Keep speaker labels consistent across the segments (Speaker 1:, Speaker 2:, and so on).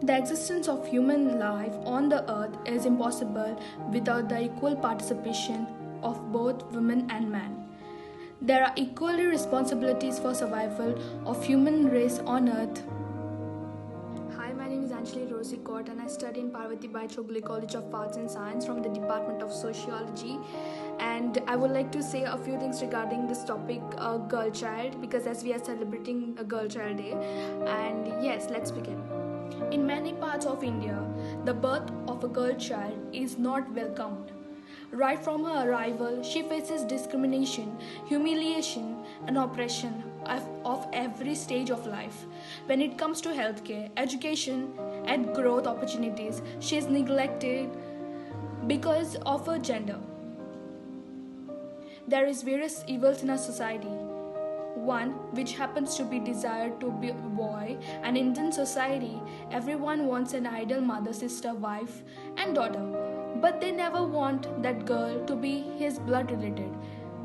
Speaker 1: The existence of human life on the earth is impossible without the equal participation of both women and men. There are equally responsibilities for survival of human race on earth. Hi, my name is Anjali Rosie Court and I study in Parvati Bai Chogli College of Arts and Science from the Department of Sociology. And I would like to say a few things regarding this topic, girl child, because as we are celebrating a Girl Child Day. And yes, let's begin. In many parts of India, the birth of a girl child is not welcomed. Right from her arrival, she faces discrimination, humiliation, and oppression of every stage of life. When it comes to healthcare, education, and growth opportunities, she is neglected because of her gender. There is various evils in our society. One which happens to be desired to be a boy, and in Indian society, everyone wants an ideal mother, sister, wife, and daughter. But they never want that girl to be his blood related.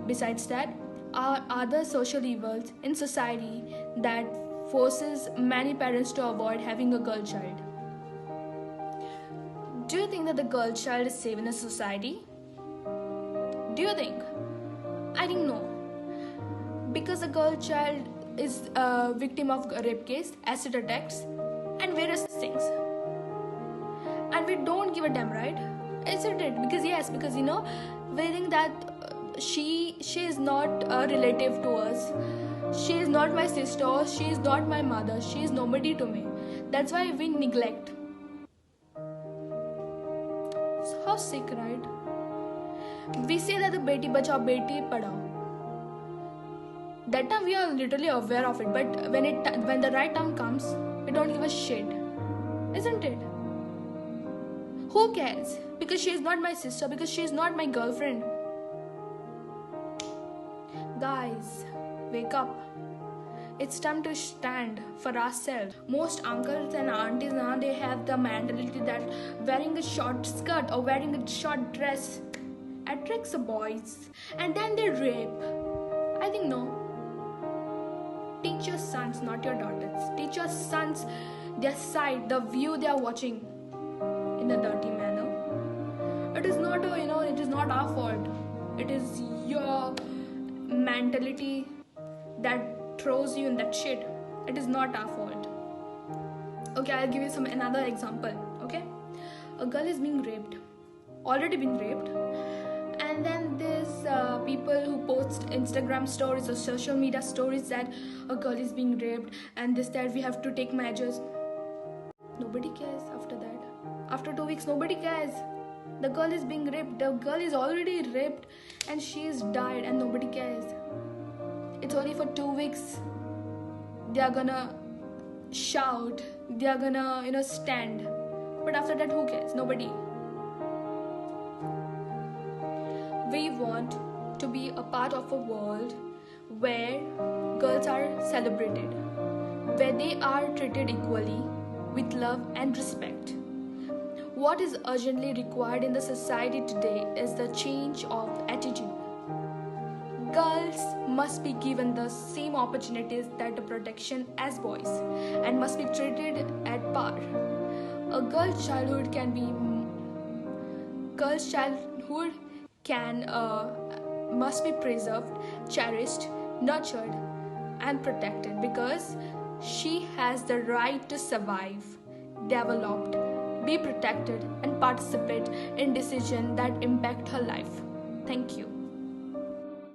Speaker 1: Besides that, are other social evils in society that forces many parents to avoid having a girl child. Do you think that the girl child is safe in a society? Do you think? I think no. Because a girl child is a victim of a rape case, acid attacks, and various things. And we don't give a damn, right? Isn't it? Because yes, because we think that she is not a relative to us. She is not my sister. She is not my mother. She is nobody to me. That's why we neglect. So how sick, right? We say that the beti bachao, beti padhao. That time we are literally aware of it, but when the right time comes, we don't give a shit, isn't it? Who cares? Because she is not my sister, because she is not my girlfriend. Guys, wake up. It's time to stand for ourselves. Most uncles and aunties now, they have the mentality that wearing a short skirt or wearing a short dress attracts the boys, and then they rape. I think no. Teach your sons, not your daughters. Teach your sons their side, the view they are watching in a dirty manner. It is not it is not our fault. It is your mentality that throws you in that shit. It is not our fault. Okay, I'll give you another example. Okay, a girl is being raped, already been raped, and then there's people who post Instagram stories or social media stories that a girl is being raped and that we have to take measures. Nobody cares after that. After 2 weeks, nobody cares. The girl is being raped. The girl is already raped and she's died and nobody cares. It's only for 2 weeks. They are gonna shout. They are gonna stand. But after that, who cares? Nobody. We want to be a part of a world where girls are celebrated, where they are treated equally with love and respect. What is urgently required in the society today is the change of attitude. Girls must be given the same opportunities that the protection as boys and must be treated at par. A girl's childhood must be preserved, cherished, nurtured, and protected because she has the right to survive, develop, be protected, and participate in decisions that impact her life. Thank you.